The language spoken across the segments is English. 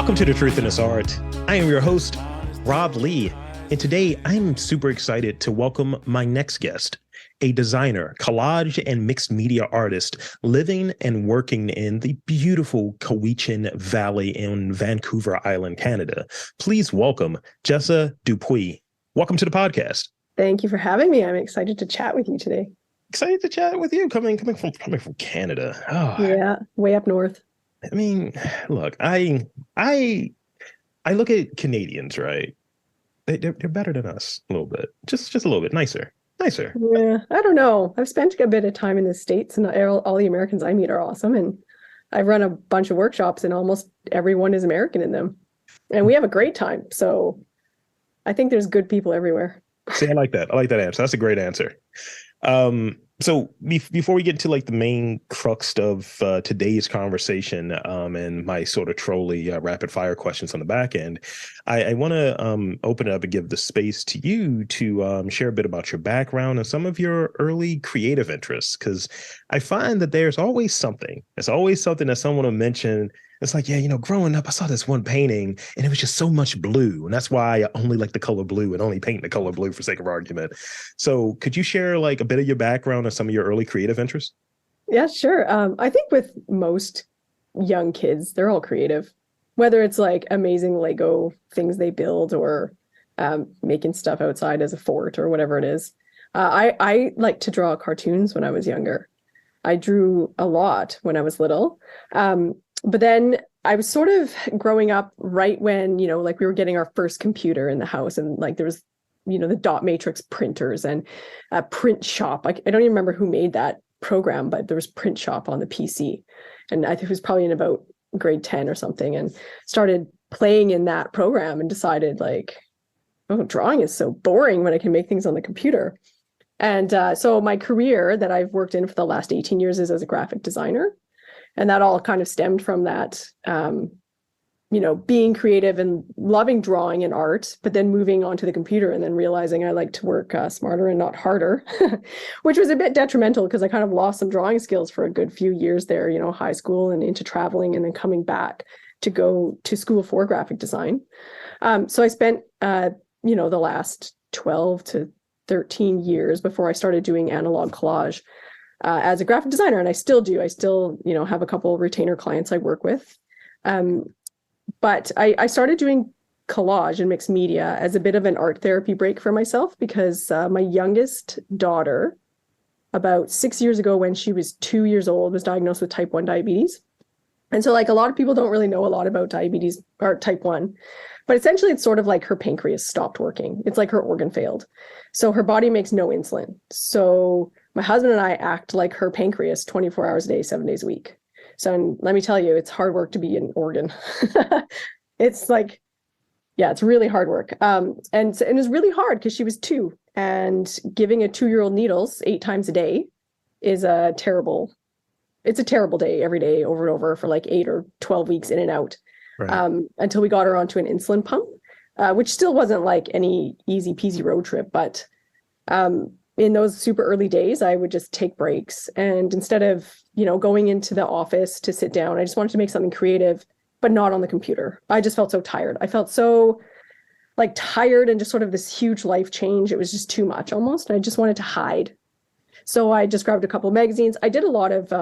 Welcome to The Truth in This Art. I am your host, Rob Lee, and today I'm super excited to welcome my next guest, a designer, collage and mixed media artist living and working in the beautiful Cowichan Valley in Vancouver Island, Canada. Please welcome Jessa Dupuis. Welcome to the podcast. Thank you for having me. I'm excited to chat with you today. Excited to chat with you, coming from Canada. Oh, yeah, way up north. I mean, look, I look at Canadians, right? They're better than us a little bit, just a little bit nicer. Yeah, I don't know. I've spent a bit of time in the States, and all the Americans I meet are awesome. And I've run a bunch of workshops, and almost everyone is American in them, and we have a great time. So I think there's good people everywhere. See, I like that. I like that answer. That's a great answer. So before we get into like the main crux of today's conversation and my sort of trolley rapid fire questions on the back end, I want to open it up and give the space to you to share a bit about your background and some of your early creative interests, because I find that there's always something. There's always something that someone will mention. It's like, yeah, growing up, I saw this one painting and it was just so much blue. And that's why I only like the color blue and only paint the color blue for sake of argument. So could you share like a bit of your background and some of your early creative interests? Yeah, sure. I think with most young kids, they're all creative, whether it's like amazing Lego things they build or making stuff outside as a fort or whatever it is. I like to draw cartoons when I was younger. I drew a lot when I was little. But then I was sort of growing up right when, like we were getting our first computer in the house, and like there was, the dot matrix printers and a print shop. I don't even remember who made that program, but there was print shop on the PC. And I think it was probably in about grade 10 or something, and started playing in that program and decided like, oh, drawing is so boring when I can make things on the computer. And so my career that I've worked in for the last 18 years is as a graphic designer. And that all kind of stemmed from that, being creative and loving drawing and art, but then moving on to the computer and then realizing I like to work smarter and not harder, which was a bit detrimental because I kind of lost some drawing skills for a good few years there, high school and into traveling and then coming back to go to school for graphic design. So I spent, the last 12 to 13 years before I started doing analog collage as a graphic designer. And I still do. I still, have a couple of retainer clients I work with. But I started doing collage and mixed media as a bit of an art therapy break for myself because my youngest daughter, about 6 years ago when she was 2 years old, was diagnosed with type 1 diabetes. And so like a lot of people don't really know a lot about diabetes or type 1, but essentially it's sort of like her pancreas stopped working. It's like her organ failed. So her body makes no insulin. So my husband and I act like her pancreas 24 hours a day, 7 days a week. So let me tell you, it's hard work to be an organ. It's like, yeah, it's really hard work. And it was really hard because she was 2, and giving a 2-year-old needles 8 times a day is a terrible day every day over and over for like 8 or 12 weeks in and out. Right. Until we got her onto an insulin pump, which still wasn't like any easy peasy road trip, but in those super early days, I would just take breaks. And instead of, going into the office to sit down, I just wanted to make something creative, but not on the computer. I just felt so tired. I felt so like tired and just sort of this huge life change. It was just too much almost. I just wanted to hide. So I just grabbed a couple of magazines. I did a lot of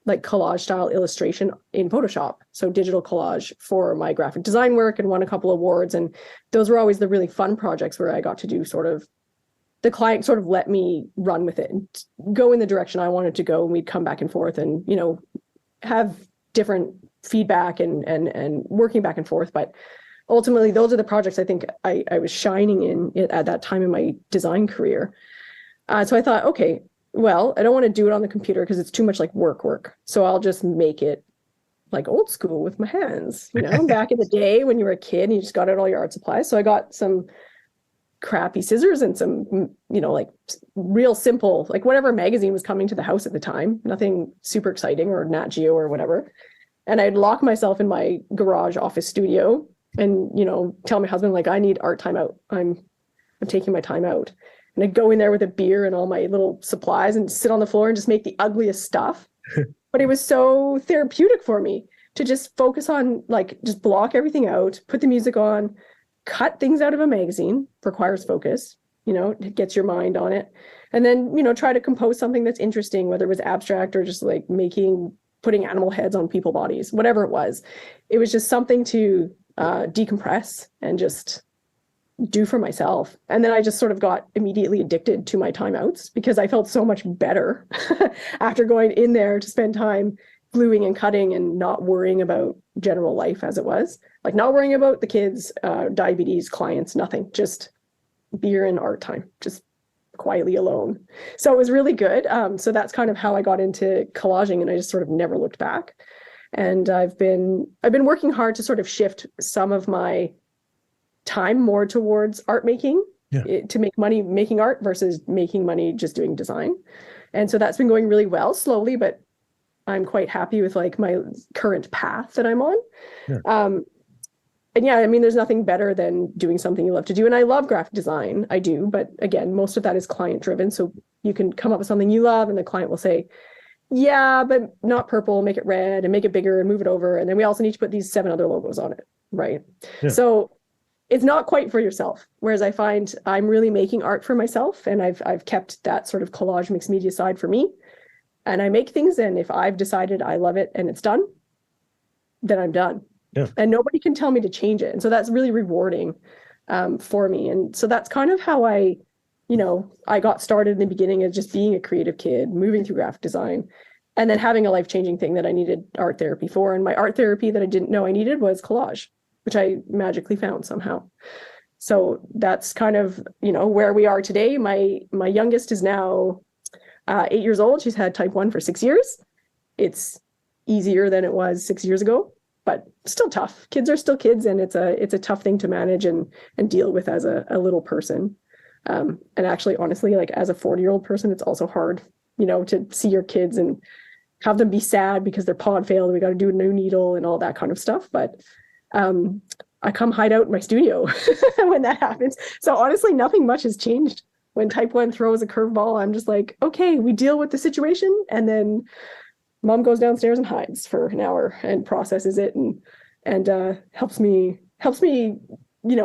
like collage style illustration in Photoshop. So digital collage for my graphic design work, and won a couple awards. And those were always the really fun projects where I got to do the client sort of let me run with it and go in the direction I wanted to go. And we'd come back and forth and, have different feedback and working back and forth. But ultimately, those are the projects I think I was shining in at that time in my design career. So I thought, okay, well, I don't want to do it on the computer because it's too much like work. So I'll just make it like old school with my hands, back in the day when you were a kid and you just got out all your art supplies. So I got some crappy scissors and some, like real simple, like whatever magazine was coming to the house at the time, nothing super exciting or Nat Geo or whatever. And I'd lock myself in my garage office studio and, tell my husband, like, I need art time out. I'm taking my time out. And I'd go in there with a beer and all my little supplies and sit on the floor and just make the ugliest stuff. But it was so therapeutic for me to just focus on, like, just block everything out, put the music on, cut things out of a magazine, requires focus, it gets your mind on it. And then, try to compose something that's interesting, whether it was abstract or just like putting animal heads on people bodies, whatever it was. It was just something to decompress and just do for myself. And then I just sort of got immediately addicted to my timeouts because I felt so much better after going in there to spend time gluing and cutting and not worrying about general life as it was. Like, not worrying about the kids, diabetes, clients, nothing, just beer and art time, just quietly alone. So it was really good. So that's kind of how I got into collaging, and I just sort of never looked back. And I've been working hard to sort of shift some of my time more towards art making, to make money making art versus making money just doing design. And so that's been going really well, slowly, but I'm quite happy with like my current path that I'm on. And yeah, I mean, there's nothing better than doing something you love to do. And I love graphic design. I do. But again, most of that is client driven. So you can come up with something you love and the client will say, yeah, but not purple, make it red and make it bigger and move it over. And then we also need to put these 7 other logos on it. Right. Yeah. So it's not quite for yourself. Whereas I find I'm really making art for myself. And I've kept that sort of collage mixed media side for me. And I make things. And if I've decided I love it and it's done, then I'm done. Yeah. And nobody can tell me to change it. And so that's really rewarding for me. And so that's kind of how I got started in the beginning as just being a creative kid, moving through graphic design, and then having a life-changing thing that I needed art therapy for. And my art therapy that I didn't know I needed was collage, which I magically found somehow. So that's kind of, where we are today. My youngest is now 8 years old. She's had type 1 for 6 years. It's easier than it was 6 years ago, but still tough. Kids are still kids, and it's a tough thing to manage and deal with as a little person. And actually, honestly, like as a 40-year-old person, it's also hard, to see your kids and have them be sad because their pod failed. We got to do a new needle and all that kind of stuff. But I come hide out in my studio when that happens. So honestly, nothing much has changed. When type 1 throws a curveball, I'm just like, okay, we deal with the situation, and then Mom goes downstairs and hides for an hour and processes it and helps me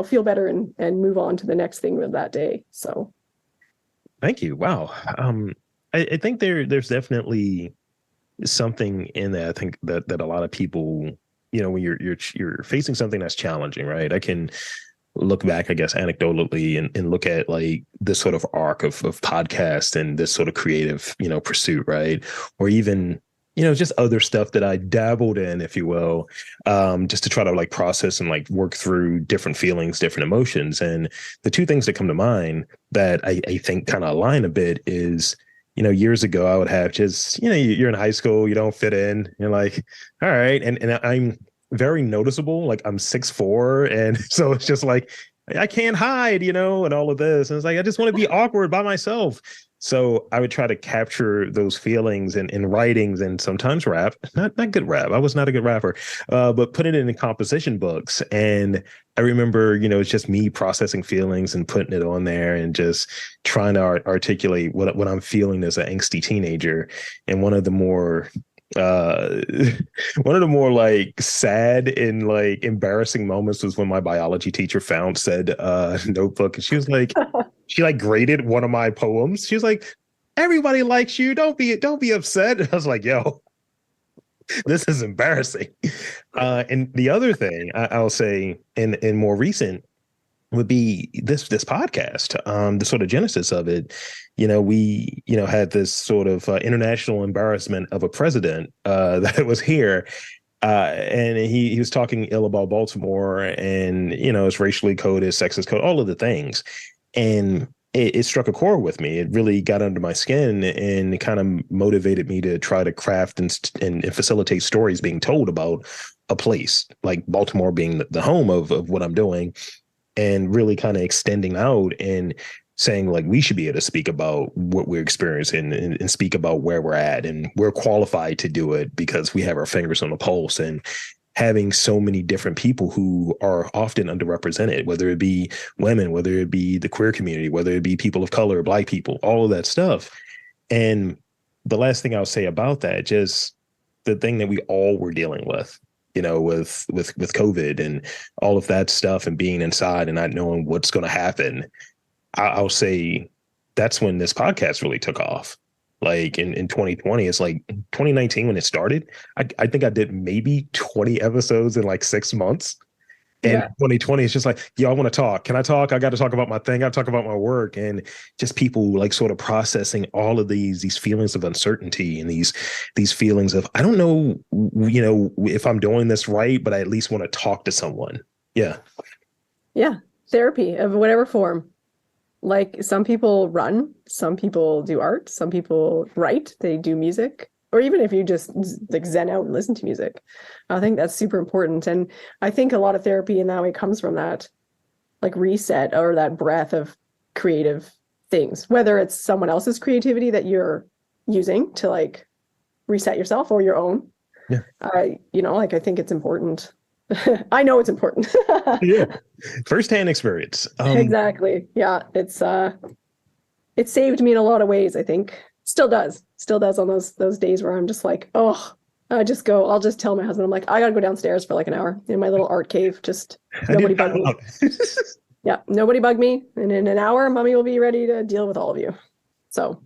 feel better and move on to the next thing with that day. So thank you. Wow. I think there's definitely something in that. I think that a lot of people, when you're facing something that's challenging, right? I can look back, I guess, anecdotally and look at like this sort of arc of podcast and this sort of creative, pursuit, right? Or even, just other stuff that I dabbled in, if you will, just to try to like process and like work through different feelings, different emotions. And the two things that come to mind that I think kind of align a bit is, years ago, I would have just, you're in high school, you don't fit in. You're like, all right. And I'm very noticeable. Like I'm 6'4". And so it's just like, I can't hide, and all of this. And it's like, I just want to be awkward by myself. So I would try to capture those feelings in writings and sometimes rap, not good rap. I was not a good rapper, but put it in composition books. And I remember, it's just me processing feelings and putting it on there and just trying to articulate what I'm feeling as an angsty teenager. And one of the more like sad and like embarrassing moments was when my biology teacher found said notebook, and she was like, she like graded one of my poems. She was like, everybody likes you. Don't be upset. I was like, yo, this is embarrassing. And the other thing I'll say in more recent would be this podcast, the sort of genesis of it. We had this sort of international embarrassment of a president that was here, and he was talking ill about Baltimore, and it's racially coded, sexist code, all of the things, and it struck a chord with me. It really got under my skin, and it kind of motivated me to try to craft and facilitate stories being told about a place like Baltimore being the home of what I'm doing, and really kind of extending out and saying like we should be able to speak about what we're experiencing and speak about where we're at, and we're qualified to do it because we have our fingers on the pulse. And having so many different people who are often underrepresented, whether it be women, whether it be the queer community, whether it be people of color, Black people, all of that stuff. And the last thing I'll say about that, just the thing that we all were dealing with with COVID and all of that stuff and being inside and not knowing what's going to happen, I'll say that's when this podcast really took off. Like in 2020, it's like 2019 when it started. I think I did maybe 20 episodes in like 6 months. And 2020 is just like, yo, I want to talk. Can I talk? I got to talk about my thing. I got to talk about my work, and just people like sort of processing all of these feelings of uncertainty and these feelings of, I don't know, if I'm doing this right, but I at least want to talk to someone. Yeah. Yeah. Therapy of whatever form. Like some people run, some people do art, some people write, they do music, or even if you just like zen out and listen to music. I think that's super important. And I think a lot of therapy in that way comes from that like reset or that breath of creative things, whether it's someone else's creativity that you're using to like reset yourself or your own. Yeah. Like I think it's important. I know it's important. Yeah. Firsthand experience. Exactly. Yeah. It saved me in a lot of ways, I think. Still does on those days where I'm just like, oh, I'll just tell my husband, I'm like, I gotta go downstairs for like an hour in my little art cave. Just nobody bug me. Yeah, nobody bug me. And in an hour, mommy will be ready to deal with all of you. So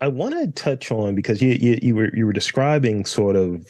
I want to touch on, because you were describing sort of,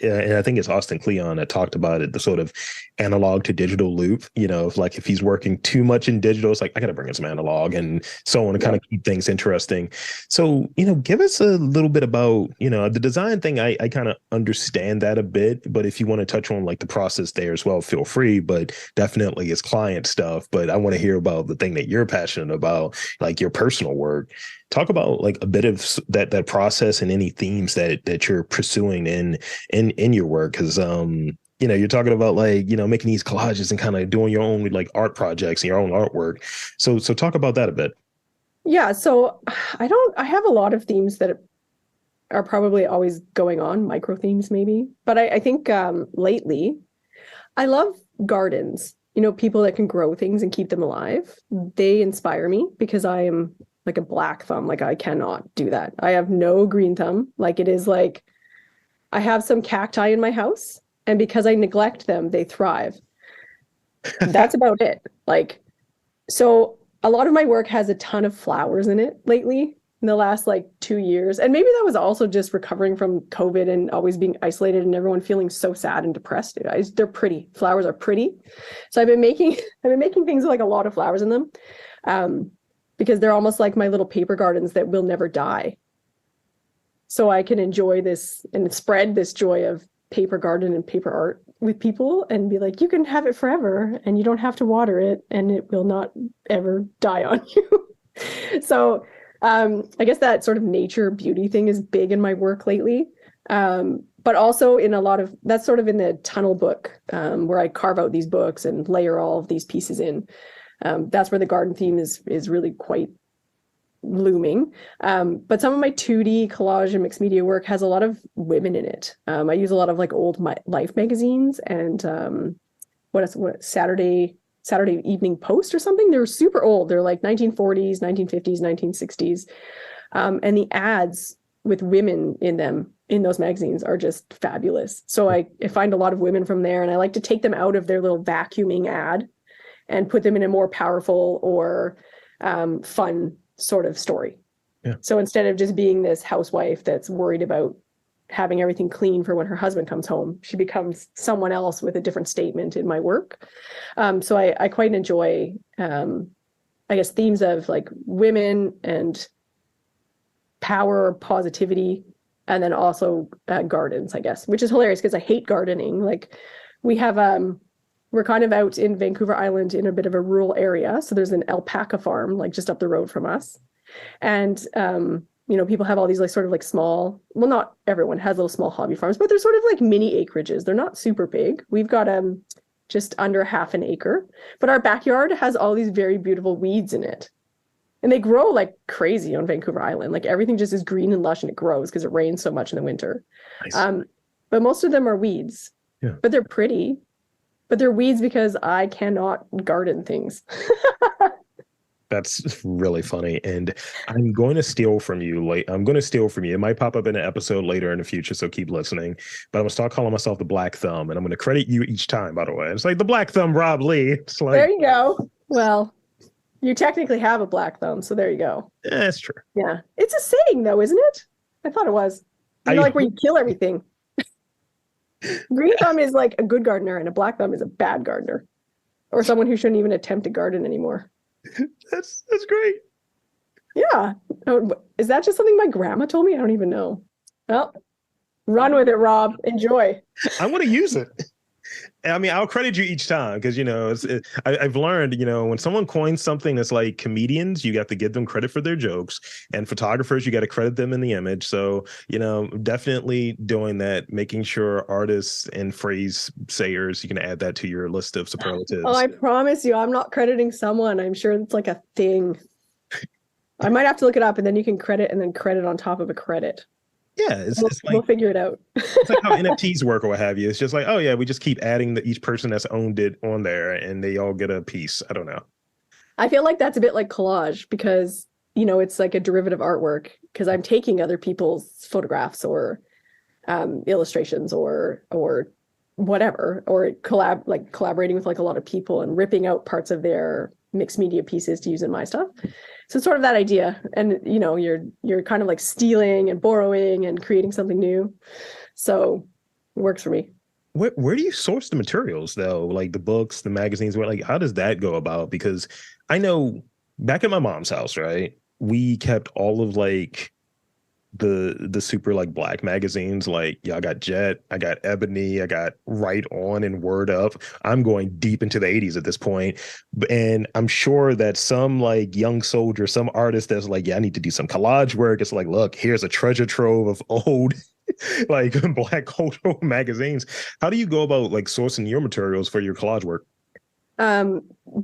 and I think it's Austin Kleon that talked about it, the sort of analog to digital loop, if he's working too much in digital, it's like, I got to bring in some analog and so on to kind of keep things interesting. So, give us a little bit about, the design thing. I kind of understand that a bit, but if you want to touch on like the process there as well, feel free, but definitely it's client stuff. But I want to hear about the thing that you're passionate about, like your personal work. Talk about like a bit of that process and any themes that you're pursuing in your work, because you're talking about like making these collages and kind of doing your own like art projects and your own artwork. So talk about that a bit. Yeah, so I have a lot of themes that are probably always going on, micro themes maybe, but I think lately I love gardens. People that can grow things and keep them alive. They inspire me because I am like a black thumb. Like I cannot do that. I have no green thumb. Like it is like I have some cacti in my house, and because I neglect them, they thrive. That's about it. Like, so a lot of my work has a ton of flowers in it lately in the last like 2 years. And maybe that was also just recovering from COVID and always being isolated and everyone feeling so sad and depressed. They're pretty. Flowers are pretty. So I've been making things with like a lot of flowers in them. Because they're almost like my little paper gardens that will never die. So I can enjoy this and spread this joy of paper garden and paper art with people and be like, you can have it forever and you don't have to water it and it will not ever die on you. So I guess that sort of nature beauty thing is big in my work lately. But also in a lot of, that's sort of in the tunnel book where I carve out these books and layer all of these pieces in. That's where the garden theme is really quite looming. But some of my 2D collage and mixed media work has a lot of women in it. I use a lot of like old Life magazines and what Saturday Evening Post or something. They're super old. They're like 1940s, 1950s, 1960s. And the ads with women in them in those magazines are just fabulous. So I find a lot of women from there, and I like to take them out of their little vacuuming ad and put them in a more powerful or fun sort of story. Yeah. So instead of just being this housewife that's worried about having everything clean for when her husband comes home, she becomes someone else with a different statement in my work. So I quite enjoy, I guess, themes of like women and power, positivity, and then also gardens, I guess, which is hilarious because I hate gardening. Like we have we're kind of out in Vancouver Island in a bit of a rural area. So there's an alpaca farm, like just up the road from us. And, people have all these like sort of like small, well, not everyone has little small hobby farms, but they're sort of like mini acreages. They're not super big. We've got just under half an acre, but our backyard has all these very beautiful weeds in it. And they grow like crazy on Vancouver Island. Like everything just is green and lush and it grows because it rains so much in the winter. Nice. But most of them are weeds, but they're pretty. But they're weeds because I cannot garden things. That's really funny. And I'm going to steal from you. Like, I'm going to steal from you. It might pop up in an episode later in the future, so keep listening. But I'm going to start calling myself the Black Thumb, and I'm going to credit you each time, by the way. It's like the Black Thumb, Rob Lee. It's There like, you go. Well, you technically have a black thumb, so there you go. yeah, that's true. Yeah. It's a saying, though, isn't it? I thought it was. You know, like where you kill everything. Green thumb is like a good gardener, and a black thumb is a bad gardener, or someone who shouldn't even attempt to garden anymore. That's great. Yeah. Oh, is that just something my grandma told me? I don't even know. Well, run with it, Rob. Enjoy. I want to use it. I mean, I'll credit you each time because, you know, I've learned, you know, when someone coins something that's like comedians, you got to give them credit for their jokes, and photographers, you got to credit them in the image. So, you know, definitely doing that, making sure artists and phrase sayers, you can add that to your list of superlatives. Oh, I promise you, I'm not crediting someone. I'm sure it's like a thing. I might have to look it up, and then you can credit and then credit on top of a credit. Yeah, it's like, we'll figure it out. It's like how NFTs work or what have you. It's just like, oh yeah, we just keep adding each person that's owned it on there, and they all get a piece. I don't know. I feel like that's a bit like collage because, you know, it's like a derivative artwork because I'm taking other people's photographs or illustrations or whatever, or collaborating with like a lot of people and ripping out parts of their mixed media pieces to use in my stuff. So it's sort of that idea. And, you know, you're kind of like stealing and borrowing and creating something new. So it works for me. Where do you source the materials though? Like the books, the magazines, like how does that go about? Because I know back at my mom's house, right, we kept all of like the super like Black magazines. Like, yeah, I got Jet, I got Ebony, I got Right On and Word Up. I'm going deep into the 80s at this point. And I'm sure that some like young soldier, some artist that's like, yeah, I need to do some collage work. It's like, look, here's a treasure trove of old like Black cultural magazines. How do you go about like sourcing your materials for your collage work?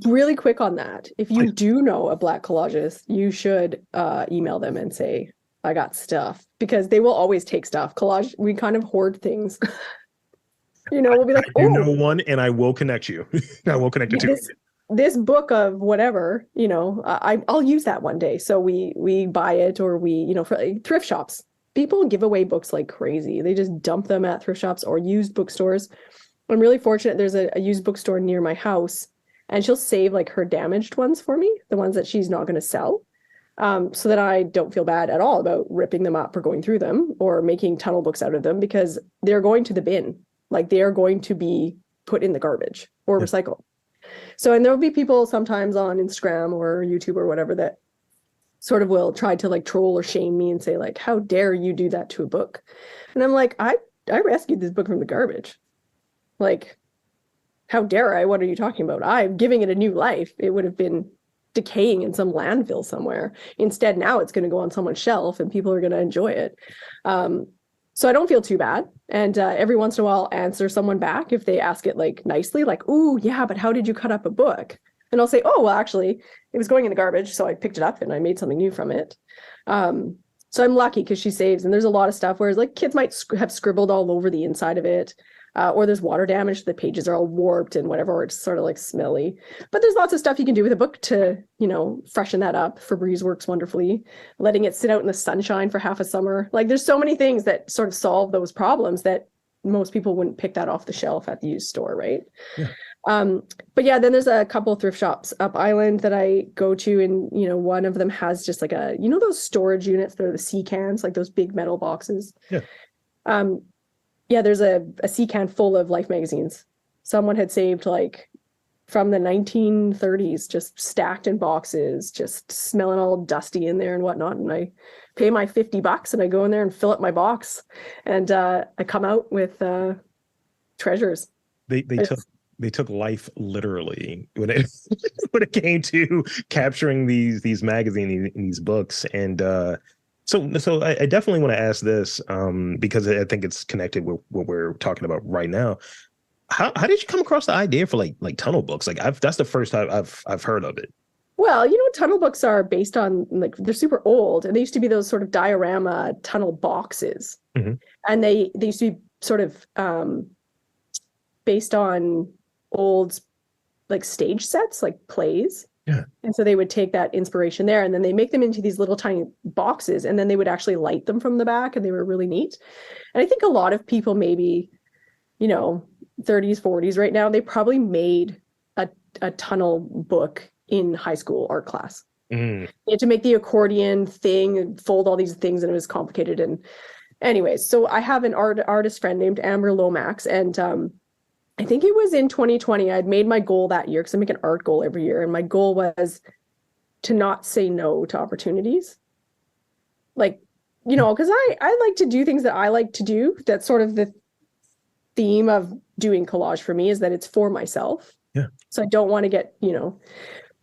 Really quick on that. If you do know a Black collagist, you should email them and say, I got stuff, because they will always take stuff. Collage, we kind of hoard things. You know, we'll be like, oh, you know one, and I will connect you. I will connect you to this book of whatever, you know, I'll use that one day. So we buy it, or we, you know, for like, thrift shops. People give away books like crazy. They just dump them at thrift shops or used bookstores. I'm really fortunate. There's a used bookstore near my house, and she'll save like her damaged ones for me, the ones that she's not going to sell. So that I don't feel bad at all about ripping them up or going through them or making tunnel books out of them, because they're going to the bin. Like they are going to be put in the garbage or recycled. So, and there'll be people sometimes on Instagram or YouTube or whatever that sort of will try to like troll or shame me and say like, how dare you do that to a book? And I'm like, I rescued this book from the garbage. Like, how dare I? What are you talking about? I'm giving it a new life. It would have been decaying in some landfill somewhere. Instead, now it's going to go on someone's shelf and people are going to enjoy it. So I don't feel too bad. And every once in a while, I'll answer someone back if they ask it like nicely, like, "Oh, yeah, but how did you cut up a book?" And I'll say, "Oh, well, actually, it was going in the garbage, so I picked it up and I made something new from it." So I'm lucky because she saves. And there's a lot of stuff where like kids might have scribbled all over the inside of it. Or there's water damage, the pages are all warped and whatever, or it's sort of like smelly. But there's lots of stuff you can do with a book to, you know, freshen that up. Febreze works wonderfully. Letting it sit out in the sunshine for half a summer. Like there's so many things that sort of solve those problems that most people wouldn't pick that off the shelf at the used store, right? Yeah. But yeah, then there's a couple of thrift shops up island that I go to, and you know, one of them has just like a, you know, those storage units, they're the sea cans, like those big metal boxes. Yeah. Yeah, there's a sea can full of Life magazines. Someone had saved like from the 1930s, just stacked in boxes, just smelling all dusty in there and whatnot. And I pay my $50 and I go in there and fill up my box, and I come out with treasures. They took life literally when it when it came to capturing these magazines, these books. And so I definitely want to ask this because I think it's connected with what we're talking about right now. How did you come across the idea for like tunnel books? Like that's the first time I've heard of it. Well, you know, tunnel books are based on, like, they're super old, and they used to be those sort of diorama tunnel boxes. Mm-hmm. And they used to be sort of based on old like stage sets, like plays. Yeah. And so they would take that inspiration there, and then they make them into these little tiny boxes, and then they would actually light them from the back, and they were really neat. And I think a lot of people, maybe, 30s, 40s right now, they probably made a tunnel book in high school art class. Mm. You had to make the accordion thing and fold all these things, and it was complicated. And anyways, so I have an artist friend named Amber Lomax, and I think it was in 2020, I'd made my goal that year, because I make an art goal every year. And my goal was to not say no to opportunities. Like, because I like to do things that I like to do. That's sort of the theme of doing collage for me, is that it's for myself. Yeah. So I don't want to get,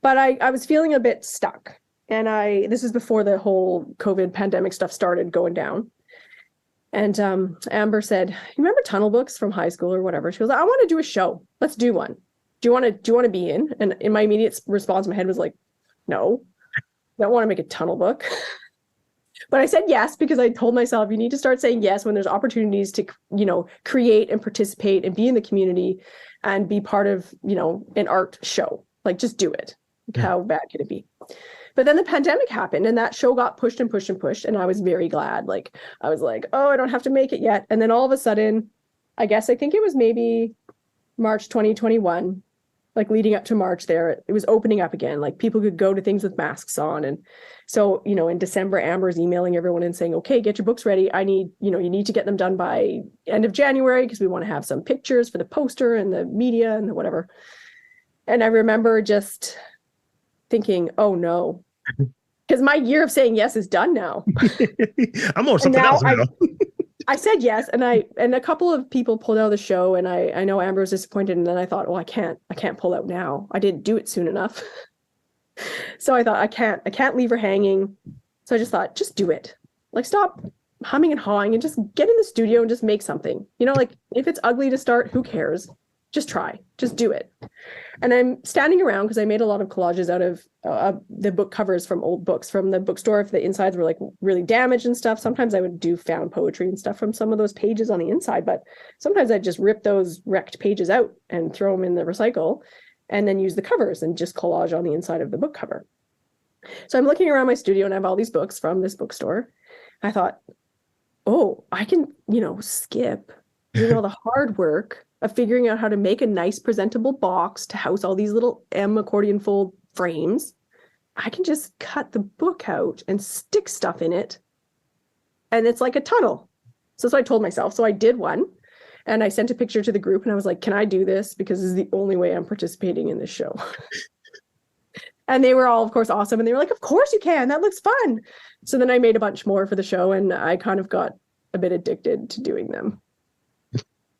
but I was feeling a bit stuck. And this is before the whole COVID pandemic stuff started going down. And Amber said, "You remember tunnel books from high school or whatever?" She was like, "I want to do a show. Let's do one. Do you want to be in?" And in my immediate response in my head was like, "No, I don't want to make a tunnel book." But I said yes, because I told myself, you need to start saying yes when there's opportunities to, create and participate and be in the community and be part of, an art show. Like, just do it. Like, how bad could it be? But then the pandemic happened, and that show got pushed and pushed and pushed. And I was very glad. Like, I was like, oh, I don't have to make it yet. And then all of a sudden, I think it was maybe March 2021, like leading up to March there, it was opening up again. Like, people could go to things with masks on. And so, in December, Amber's emailing everyone and saying, okay, get your books ready. I need, you need to get them done by end of January, because we want to have some pictures for the poster and the media and the whatever. And I remember just thinking, oh no, because my year of saying yes is done now. I'm on something else now. I said yes, and a couple of people pulled out of the show, and I know Amber was disappointed, and then I thought, well, I can't pull out now. I didn't do it soon enough. So I thought, I can't leave her hanging. So I just thought, just do it. Like, stop humming and hawing and just get in the studio and just make something. Like, if it's ugly to start, who cares? Just try, just do it. And I'm standing around, because I made a lot of collages out of the book covers from old books from the bookstore. If the insides were like really damaged and stuff, sometimes I would do found poetry and stuff from some of those pages on the inside. But sometimes I'd just rip those wrecked pages out and throw them in the recycle, and then use the covers and just collage on the inside of the book cover. So I'm looking around my studio, and I have all these books from this bookstore. I thought, oh, I can, skip all the hard work of figuring out how to make a nice presentable box to house all these little M accordion fold frames. I can just cut the book out and stick stuff in it, and it's like a tunnel. So I told myself. So I did one, and I sent a picture to the group, and I was like, can I do this? Because this is the only way I'm participating in this show. And they were all, of course, awesome. And they were like, of course you can. That looks fun. So then I made a bunch more for the show, and I kind of got a bit addicted to doing them.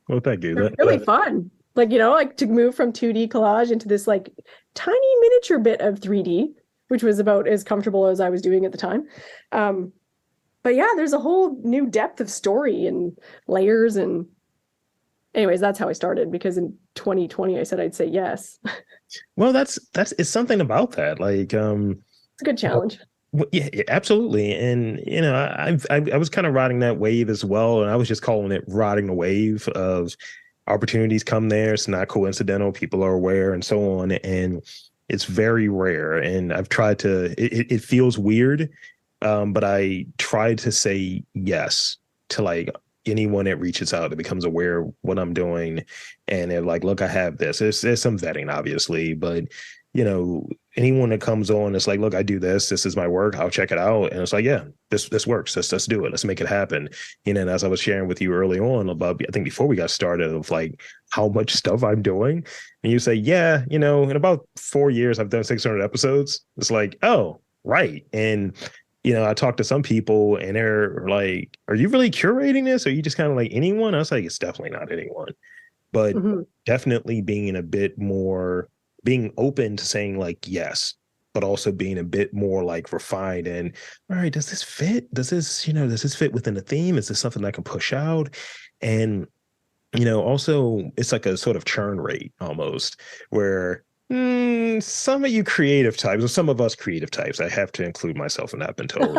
Well, thank you. They're really fun. Like, like to move from 2D collage into this like tiny miniature bit of 3D, which was about as comfortable as I was doing at the time. But yeah, there's a whole new depth of story and layers. And anyways, that's how I started, because in 2020, I said I'd say yes. Well, it's something about that. Like, it's a good challenge. Yeah, absolutely. And, I was kind of riding that wave as well. And I was just calling it riding the wave of opportunities come there. It's not coincidental. People are aware and so on. And it's very rare. And I've tried it feels weird. But I tried to say yes to like anyone that reaches out, that becomes aware of what I'm doing. And they're like, look, I have this. There's some vetting, obviously, but anyone that comes on, it's like, look, I do this. This is my work. I'll check it out. And it's like, yeah, this works. Let's do it. Let's make it happen. And as I was sharing with you early on about, I think before we got started, of like how much stuff I'm doing. And you say, yeah, in about 4 years, I've done 600 episodes. It's like, oh, right. And, I talked to some people, and they're like, are you really curating this? Or are you just kind of like anyone? I was like, it's definitely not anyone, but definitely being a bit more, being open to saying like, yes, but also being a bit more like refined and, all right, does this fit? Does this fit within the theme? Is this something I can push out? And, also it's like a sort of churn rate almost, where some of you creative types, or some of us creative types, I have to include myself in that, I've been told.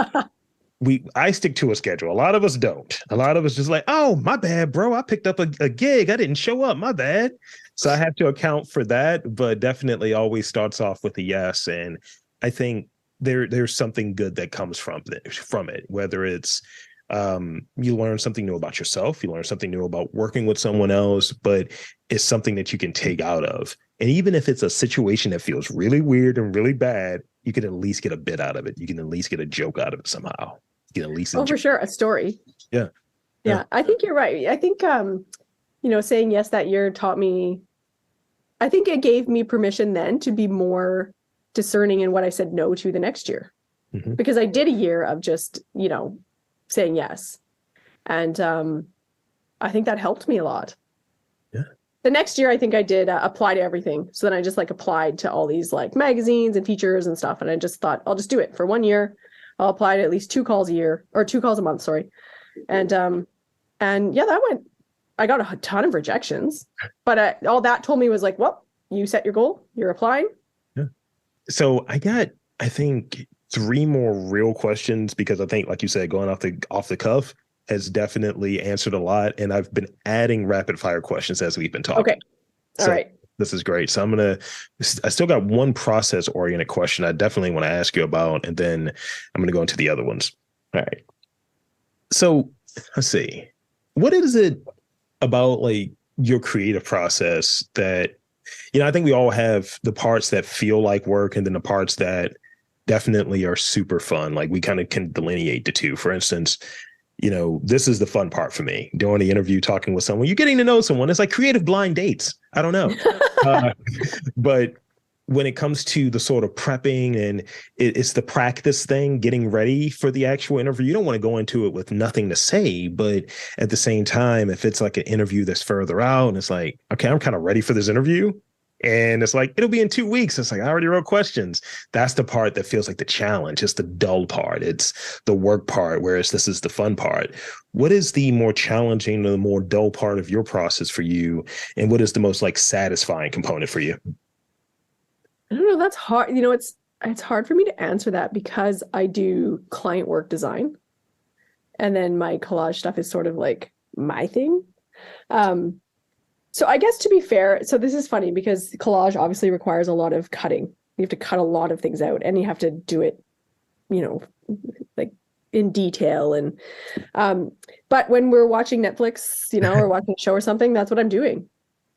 I stick to a schedule. A lot of us don't. A lot of us just like, oh, my bad, bro. I picked up a gig. I didn't show up. My bad. So I have to account for that, but definitely always starts off with a yes. And I think there's something good that comes from it, whether it's you learn something new about yourself, you learn something new about working with someone else, but it's something that you can take out of. And even if it's a situation that feels really weird and really bad, you can at least get a bit out of it. You can at least get a joke out of it somehow. You can at least Oh, for sure, a story. Yeah. Yeah, I think you're right. I think saying yes that year taught me, I think it gave me permission then to be more discerning in what I said no to the next year. Mm-hmm. Because I did a year of just, saying yes. And I think that helped me a lot. Yeah. The next year, I think I did apply to everything. So then I just applied to all these magazines and features and stuff. And I just thought, I'll just do it for 1 year. I'll apply to at least 2 calls a year, or 2 calls a month, sorry. And yeah, I got a ton of rejections, but all that told me was well, you set your goal, you're applying. Yeah. So I think 3 more real questions, because I think, like you said, going off the cuff has definitely answered a lot. And I've been adding rapid fire questions as we've been talking. Okay. All right. This is great. So I still got one process oriented question I definitely want to ask you about, and then I'm going to go into the other ones. All right. So let's see. What is it about your creative process that, I think we all have the parts that feel like work and then the parts that definitely are super fun. We kind of can delineate the two. For instance, this is the fun part for me, doing the interview, talking with someone, you're getting to know someone. It's like creative blind dates. I don't know. But when it comes to the sort of prepping and it's the practice thing, getting ready for the actual interview, you don't want to go into it with nothing to say. But at the same time, if it's an interview that's further out and it's okay, I'm kind of ready for this interview. And it's it'll be in 2 weeks. It's I already wrote questions. That's the part that feels like the challenge. It's the dull part. It's the work part, whereas this is the fun part. What is the more challenging, the more dull part of your process for you? And what is the most satisfying component for you? I don't know. That's hard. It's hard for me to answer that because I do client work design. And then my collage stuff is sort of my thing. So I guess to be fair, so this is funny because collage obviously requires a lot of cutting. You have to cut a lot of things out and you have to do it, in detail. And, but when we're watching Netflix, or watching a show or something, that's what I'm doing.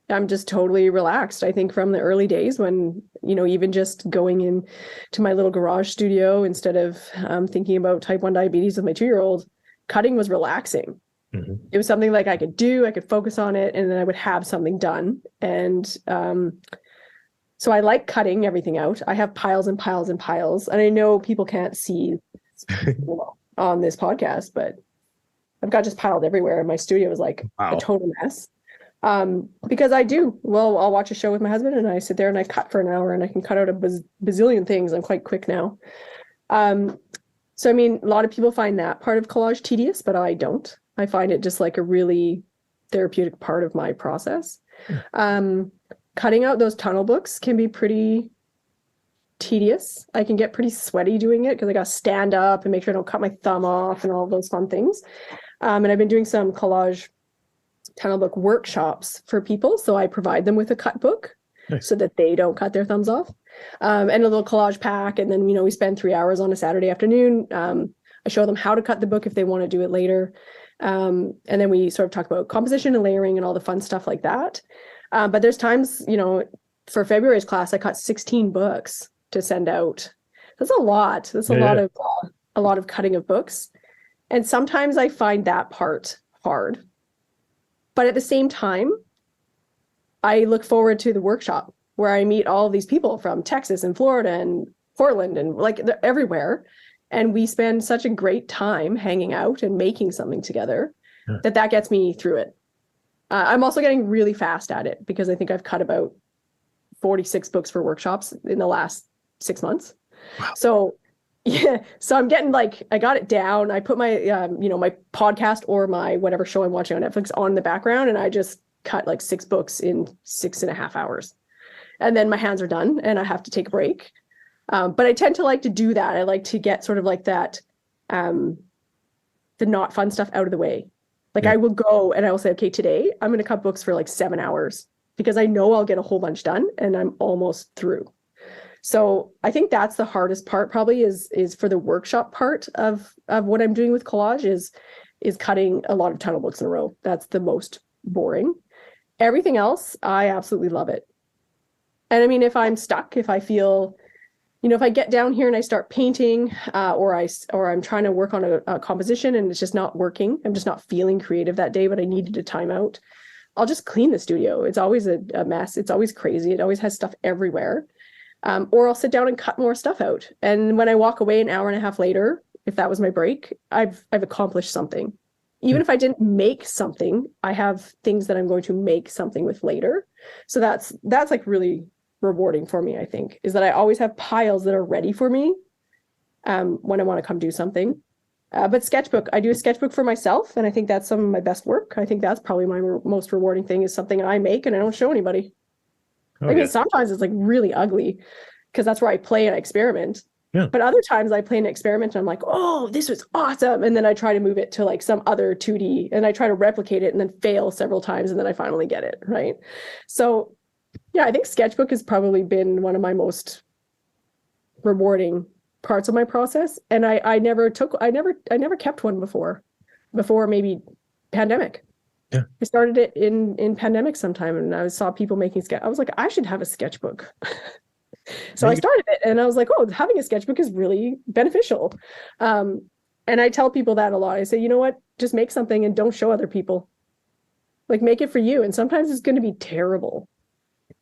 I'm just totally relaxed. I think from the early days when, even just going in to my little garage studio instead of thinking about type 1 diabetes with my 2-year-old, cutting was relaxing. Mm-hmm. It was something I could do, I could focus on it, and then I would have something done. And so I like cutting everything out. I have piles and piles and piles. And I know people can't see on this podcast, but I've got just piled everywhere. My studio is a total mess. Because I'll watch a show with my husband and I sit there and I cut for an hour and I can cut out a bazillion things. I'm quite quick now. So, a lot of people find that part of collage tedious, but I don't. I find it just a really therapeutic part of my process. Cutting out those tunnel books can be pretty tedious. I can get pretty sweaty doing it because I got to stand up and make sure I don't cut my thumb off and all those fun things. And I've been doing some collage tunnel book workshops for people. So I provide them with a cut book. Nice. So that they don't cut their thumbs off. And a little collage pack. And then, we spend 3 hours on a Saturday afternoon. I show them how to cut the book if they want to do it later. And then we sort of talk about composition and layering and all the fun stuff like that. But there's times, for February's class, I cut 16 books to send out. That's a lot. That's a lot of cutting of books. And sometimes I find that part hard. But at the same time, I look forward to the workshop where I meet all of these people from Texas and Florida and Portland and they're everywhere. And we spend such a great time hanging out and making something together that gets me through it. I'm also getting really fast at it because I think I've cut about 46 books for workshops in the last 6 months. Wow. So I'm getting I got it down. I put my, my podcast or my whatever show I'm watching on Netflix on the background. And I just cut 6 books in 6.5 hours. And then my hands are done and I have to take a break. But I tend to like to do that. I like to get sort of that the not fun stuff out of the way. Like Yeah. I will go and I will say, okay, today I'm going to cut books for like 7 hours because I know I'll get a whole bunch done and I'm almost through. So I think that's the hardest part probably is for the workshop part of what I'm doing with collage is cutting a lot of title books in a row. That's the most boring. Everything else, I absolutely love it. And I mean, if I'm stuck, if I feel, if I get down here and I start painting, or I'm trying to work on a composition and it's just not working, I'm just not feeling creative that day, but I needed a timeout, I'll just clean the studio. It's always a mess. It's always crazy. It always has stuff everywhere. Or I'll sit down and cut more stuff out. And when I walk away an hour and a half later, if that was my break, I've accomplished something. Even if I didn't make something, I have things that I'm going to make something with later. So that's like really rewarding for me, I think, is that I always have piles that are ready for me when I want to come do something. But sketchbook, I do a sketchbook for myself, and I think that's some of my best work. I think that's probably my most rewarding thing is something I make and I don't show anybody. Oh, I mean, yeah. sometimes it's like really ugly because that's where I play and experiment. Yeah. But other times I play and experiment and I'm like, oh, this was awesome. And then I try to move it to like some other 2D and I try to replicate it and then fail several times and then I finally get it. Right. So yeah, I think sketchbook has probably been one of my most rewarding parts of my process. And I never kept one before maybe pandemic. Yeah. I started it in pandemic sometime and I saw people making I was like, I should have a sketchbook. So I started it and I was like, oh, having a sketchbook is really beneficial. And I tell people that a lot. I say, you know what, just make something and don't show other people. Like make it for you. And sometimes it's going to be terrible.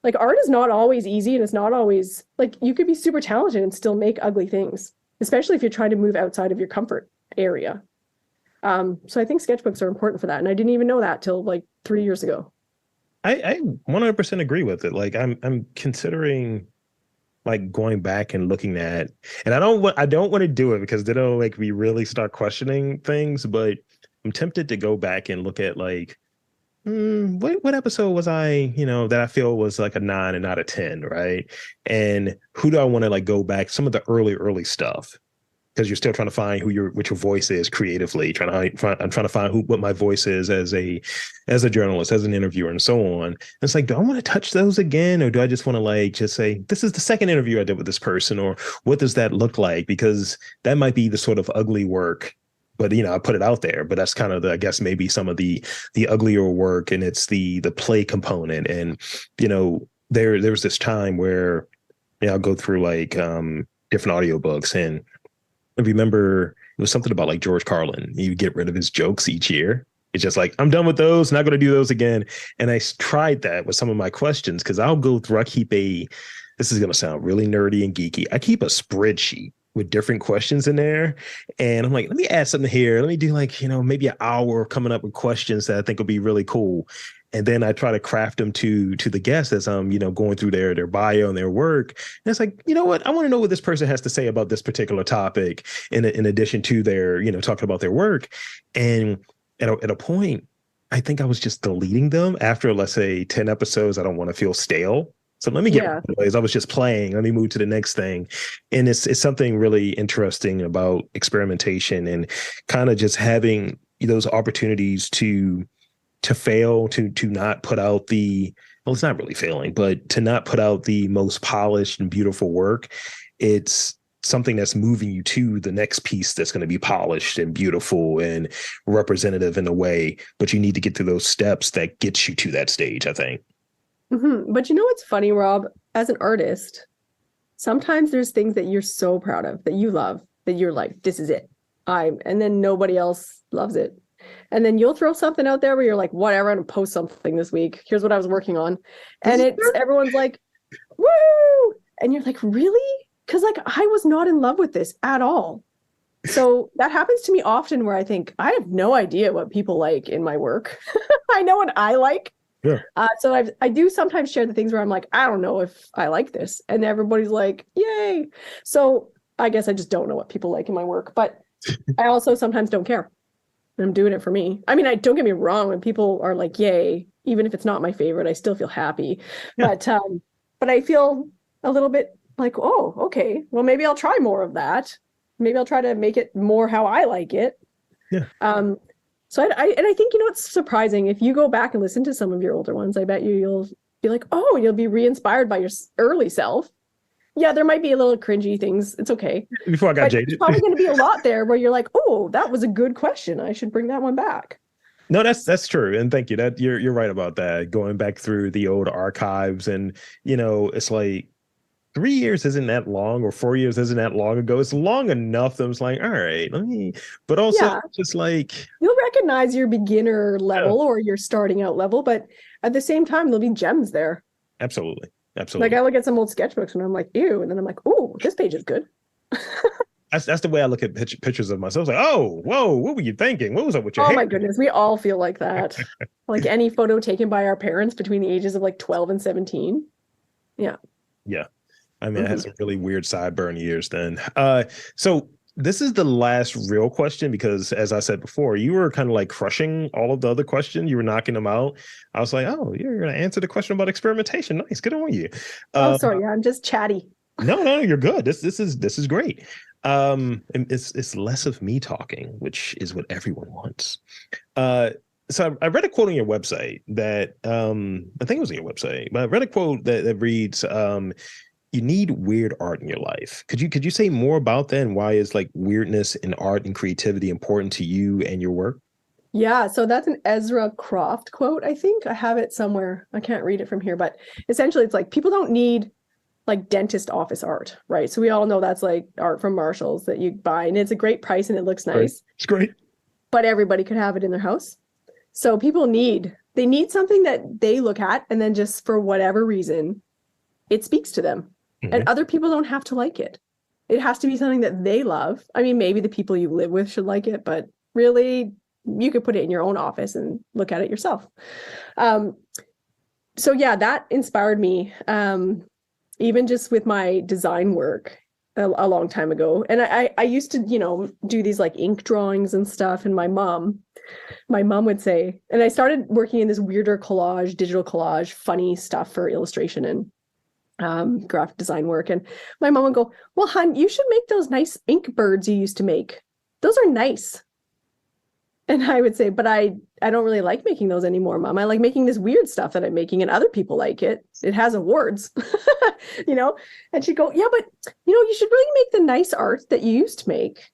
Like art is not always easy and it's not always like you could be super talented and still make ugly things, especially if you're trying to move outside of your comfort area. So I think sketchbooks are important for that. And I didn't even know that till like 3 years ago. I 100% agree with it. Like I'm considering like going back and looking at, and I don't want to do it because then it'll like we really start questioning things, but I'm tempted to go back and look at like, what episode was I, that I feel was like a 9 and not a 10, right? And who do I want to like go back, some of the early stuff, because you're still trying to find what your voice is creatively. I'm trying to find what my voice is as a journalist, as an interviewer, and so on. And it's like, do I want to touch those again, or do I just want to like just say this is the second interview I did with this person, or what does that look like? Because that might be the sort of ugly work, but I put it out there. But that's kind of I guess maybe some of the uglier work, and it's the play component. And there was this time where I'll go through like different audiobooks and. I remember it was something about like George Carlin. He would get rid of his jokes each year. It's just like, I'm done with those, not going to do those again. And I tried that with some of my questions because I'll go through, this is going to sound really nerdy and geeky. I keep a spreadsheet with different questions in there. And I'm like, let me add something here. Let me do like, maybe an hour coming up with questions that I think will be really cool. And then I try to craft them to the guests as I'm, going through their bio and their work. And it's like, you know what? I want to know what this person has to say about this particular topic in addition to their, talking about their work. And at a point, I think I was just deleting them after, let's say, 10 episodes. I don't want to feel stale. So let me get rid of those. I was just playing. Let me move to the next thing. And it's something really interesting about experimentation and kind of just having those opportunities to fail, to not put out it's not really failing, but to not put out the most polished and beautiful work. It's something that's moving you to the next piece that's going to be polished and beautiful and representative in a way, but you need to get through those steps that gets you to that stage, I think. Mm-hmm. But what's funny, Rob, as an artist, sometimes there's things that you're so proud of, that you love, that you're like, this is it. And then nobody else loves it. And then you'll throw something out there where you're like, whatever, I'm gonna post something this week. Here's what I was working on. And everyone's like, woo! And you're like, really? Because like I was not in love with this at all. So that happens to me often where I think I have no idea what people like in my work. I know what I like. Yeah. So I do sometimes share the things where I'm like, I don't know if I like this. And everybody's like, yay. So I guess I just don't know what people like in my work. But I also sometimes don't care. I'm doing it for me. I mean, don't get me wrong. When people are like, yay, even if it's not my favorite, I still feel happy. Yeah. But I feel a little bit like, oh, okay, well, maybe I'll try more of that. Maybe I'll try to make it more how I like it. Yeah. So I think, you know, it's surprising if you go back and listen to some of your older ones, I bet you'll be like, oh, you'll be re-inspired by your early self. Yeah, there might be a little cringy things. It's okay. Before I got But there's jaded. probably going to be a lot there where you're like, oh, that was a good question. I should bring that one back. No, that's true, and thank you. That you're right about that. Going back through the old archives, and it's like 3 years isn't that long, or 4 years isn't that long ago. It's long enough that I was like, all right, let me. But also, Yeah, just like, you'll recognize your beginner yeah, level or your starting out level, but at the same time, there'll be gems there. absolutely, Like absolutely. I look at some old sketchbooks and I'm like, ew, and then I'm like, oh, this page is good. That's the way I look at pictures of myself. Like, oh, whoa, what were you thinking? What was up with your Oh hair? my goodness, we all feel like that. Like any photo taken by our parents between the ages of like 12 and 17. Yeah. Yeah, I mean, I had Mhm. some really weird sideburn years then. So this is the last real question because, as I said before, you were kind of like crushing all of the other questions. You were knocking them out. I was like, oh, you're going to answer the question about experimentation. Nice, good on you. Oh, Uh, sorry. Yeah, I'm just chatty. no, you're good. This is great. And it's less of me talking, which is what everyone wants. Uh, so I read a quote on your website that I think it was on your website, but I read a quote that reads, "You need weird art in your life." Could you say more about that and why is like weirdness in art and creativity important to you and your work? Yeah, so that's an Ezra Croft quote, I think. I have it somewhere. I can't read it from here, but essentially it's like people don't need like dentist office art, right? So we all know that's like art from Marshalls that you buy and it's a great price and it looks Great. nice, It's great. but everybody could have it in their house. So they need something that they look at and then just for whatever reason, it speaks to them. And Mhm. other people don't have to like it. It has to be something that they love. I mean, maybe the people you live with should like it, but really you could put it in your own office and look at it yourself. Um, so yeah, that inspired me. Even just with my design work a long time ago. And I used to, you know, do these like ink drawings and stuff. And my mom would say, and I started working in this weirder collage, digital collage, funny stuff for illustration and graphic design work. And my mom would go, well, hon, you should make those nice ink birds you used to make. Those are nice. And I would say, but I don't really like making those anymore, Mom. I like making this weird stuff that I'm making and other people like it. It has awards, you know? And she'd go, yeah, but you know, you should really make the nice art that you used to make.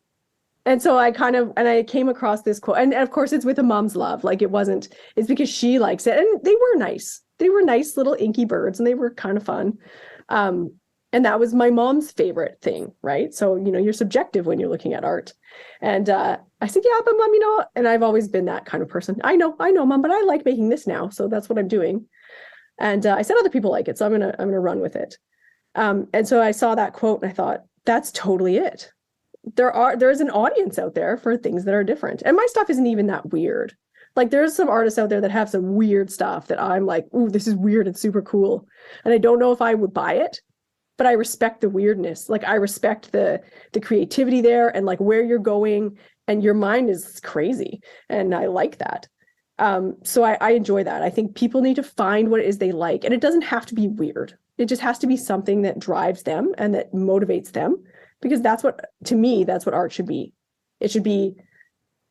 And so I came across this quote, and of course it's with a mom's love. Like it's because she likes it. And they were nice. They were nice little inky birds and they were kind of fun. Um, and that was my mom's favorite thing, right? So, you know, you're subjective when you're looking at art. And I said, yeah, but Mom, you know, and I've always been that kind of person. I know, Mom, but I like making this now. So that's what I'm doing. And I said other people like it. So I'm gonna run with it. And so I saw that quote and I thought, that's totally it. There's an audience out there for things that are different. And my stuff isn't even that weird. Like there's some artists out there that have some weird stuff that I'm like, ooh, this is weird and super cool. And I don't know if I would buy it, but I respect the weirdness. Like I respect the creativity there and like where you're going and your mind is crazy. And I like that. So I enjoy that. I think people need to find what it is they like. And it doesn't have to be weird. It just has to be something that drives them and that motivates them. Because to me, that's what art should be. It should be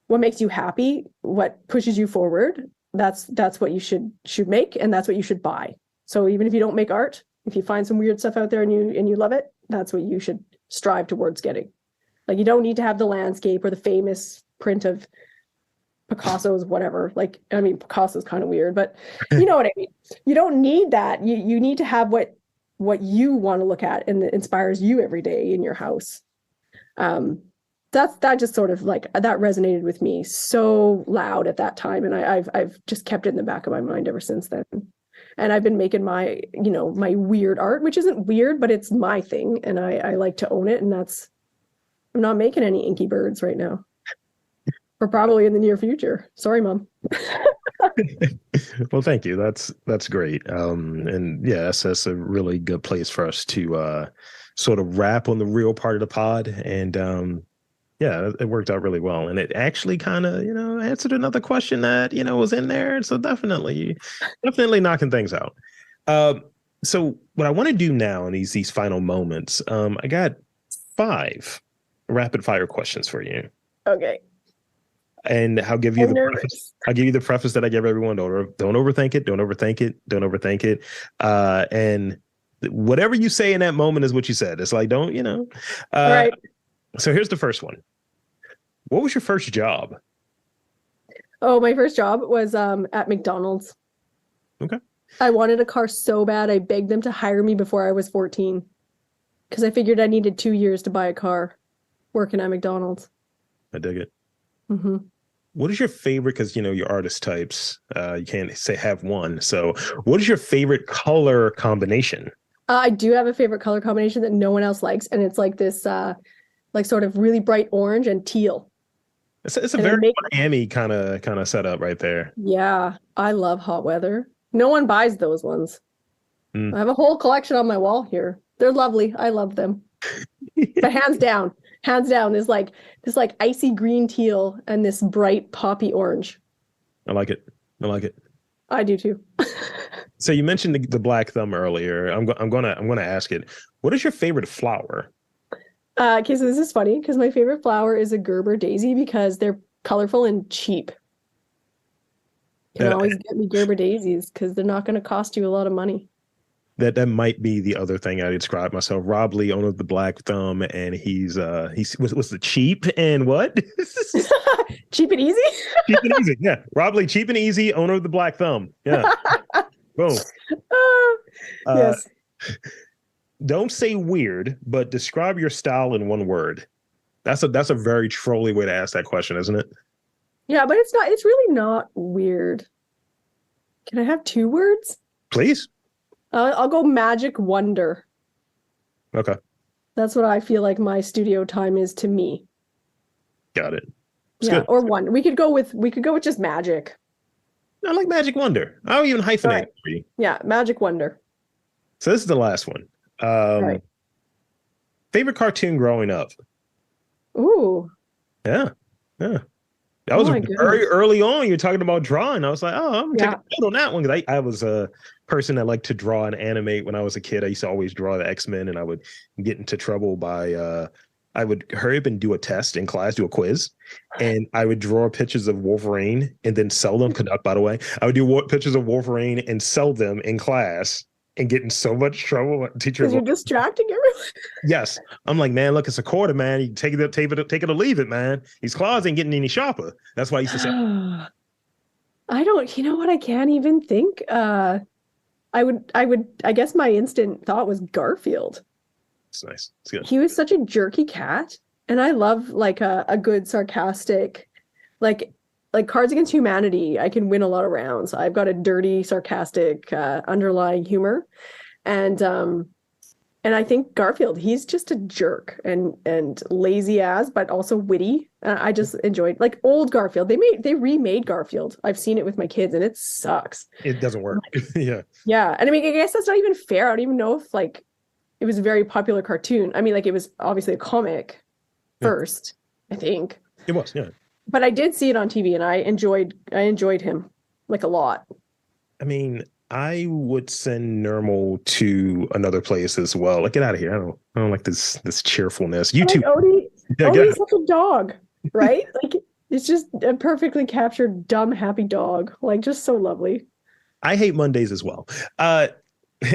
what makes you happy, what pushes you forward. That's what you should make, and that's what you should buy. So even if you don't make art, if you find some weird stuff out there and you love it, that's what you should strive towards getting. Like you don't need to have the landscape or the famous print of Picasso's whatever. Like, I mean, Picasso's kind of weird, but you know what I mean. You don't need that. You need to have what you want to look at and that inspires you every day in your house. That just sort of like that resonated with me so loud at that time, and I've just kept it in the back of my mind ever since then. And I've been making my, you know, my weird art, which isn't weird, but it's my thing, and I like to own it. And I'm not making any inky birds right now, or probably in the near future. Sorry, Mom. Well, thank you. That's great. And yeah, that's a really good place for us to sort of wrap on the real part of the pod. And yeah, it worked out really well. And it actually kind of, answered another question that, was in there. So definitely knocking things out. So what I want to do now in these final moments, I got 5 rapid fire questions for you. Okay. And I'll give you I'm the preface. nervous. I'll give you the preface that I give everyone. Don't overthink it. Don't overthink it. Don't overthink it. And whatever you say in that moment is what you said. It's like, don't, you know. All right. So here's the first one. What was your first job? Oh, my first job was at McDonald's. Okay. I wanted a car so bad, I begged them to hire me before I was 14 because I figured I needed 2 years to buy a car working at McDonald's. I dig it. Mm-hmm. What is your favorite? Because you know your artist types. You can't say have one. So, what is your favorite color combination? I do have a favorite color combination that no one else likes, and it's like this, like sort of really bright orange and teal. It's a And very Miami kind of setup right there. yeah, I love hot weather. No one buys those ones. Mm. I have a whole collection on my wall here. They're lovely. I love them. But hands down, is like this like icy green teal and this bright poppy orange. I like it. I like it. I do too. So you mentioned the black thumb earlier. I'm gonna ask it. What is your favorite flower? Okay, so this is funny because my favorite flower is a Gerber daisy because they're colorful and cheap. You can always get me Gerber daisies because they're not going to cost you a lot of money. That might be the other thing I describe myself. Rob Lee, owner of the Black Thumb, and he's was the cheap and what? Cheap and easy? Cheap and easy. Yeah. Rob Lee, cheap and easy, owner of the Black Thumb. Yeah. Boom. Yes. Don't say weird, but describe your style in one word. That's a very trolly way to ask that question, isn't it? Yeah, but it's not. It's really not weird. Can I have 2 words? Please. I'll go magic wonder. Okay. That's what I feel like my studio time is to me. Got it. It's good. Or one. We could go with just magic. I like magic wonder. I'll even hyphenate right. it for you. Yeah, magic wonder. So this is the last one. Right. Favorite cartoon growing up? Ooh. Yeah. Yeah. That was very early on. You're talking about drawing. I was like, oh, I'm taking a note on that one. Because I was a person that liked to draw and animate when I was a kid. I used to always draw the X-Men, and I would get into trouble by I would hurry up and do a test in class, do a quiz, and I would draw pictures of Wolverine and then sell them. By the way, I would do pictures of Wolverine and sell them in class and get in so much trouble. Teachers, you're distracting everyone. Yes, I'm like, man, look, it's a quarter, man. You can take it or leave it, man. These claws ain't getting any sharper. That's why I used to say. I don't. You know what? I can't even think. I guess my instant thought was Garfield. It's nice. It's good. He was such a jerky cat, and I love like a good sarcastic, like Cards Against Humanity. I can win a lot of rounds. I've got a dirty, sarcastic underlying humor, and I think Garfield, he's just a jerk and lazy ass, but also witty. I just enjoyed like old Garfield. They remade Garfield. I've seen it with my kids, and it sucks. It doesn't work. Yeah. Yeah, and I mean, I guess that's not even fair. I don't even know if like it was a very popular cartoon. I mean, like it was obviously a comic first, I think. It was, yeah. But I did see it on TV, and I enjoyed him like a lot. I mean, I would send Nermal to another place as well. Like, get out of here. I don't like this cheerfulness. You too. Odie's such a dog, right? Like it's just a perfectly captured, dumb, happy dog. Like just so lovely. I hate Mondays as well.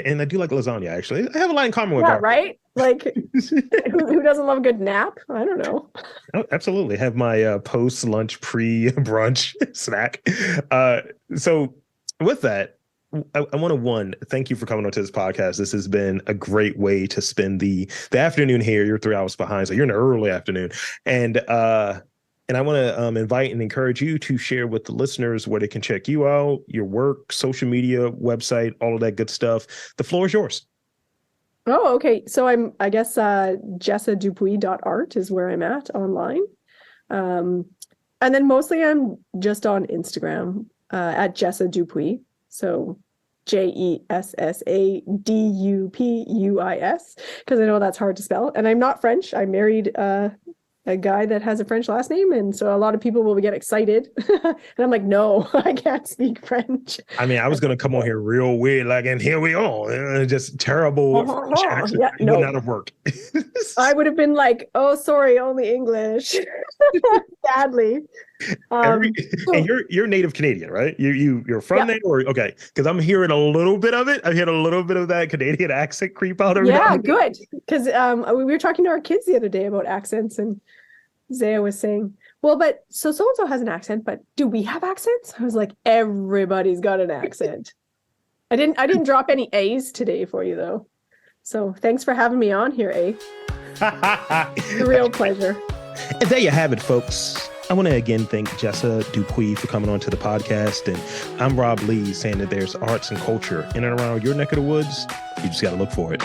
And I do like lasagna, actually. I have a lot in common with Garfield. Right? Like, who doesn't love a good nap? I don't know. Oh, absolutely. Have my post-lunch, pre-brunch snack. So with that, I want to, thank you for coming onto this podcast. This has been a great way to spend the afternoon here. You're 3 hours behind, so you're in the early afternoon. And I want to invite and encourage you to share with the listeners where they can check you out, your work, social media, website, all of that good stuff. The floor is yours. Oh, okay. So I guess jessadupuis.art is where I'm at online. And then mostly I'm just on Instagram at Jessa Dupuis. So JESSADUPUIS, because I know that's hard to spell. And I'm not French. I married a guy that has a French last name, and so a lot of people will get excited. And I'm like, no, I can't speak French. I mean, I was going to come on here real weird, like, and here we are, just terrible French accent. Yeah, no, would not have worked. I would have been like, oh, sorry, only English. Sadly. Every, and So, you're native Canadian, right? You're from yeah, there, or okay? Because I'm hearing a little bit of it. I'm hearing a little bit of that Canadian accent creep out every now yeah, and then. good. Because we were talking to our kids the other day about accents, and Zaya was saying, well, but so and so has an accent, but do we have accents? I was like, everybody's got an accent. I didn't drop any A's today for you though. So thanks for having me on here, A. A real pleasure. And there you have it, folks. I want to again thank Jessa Dupuis for coming on to the podcast. And I'm Rob Lee, saying that there's arts and culture in and around your neck of the woods. You just got to look for it.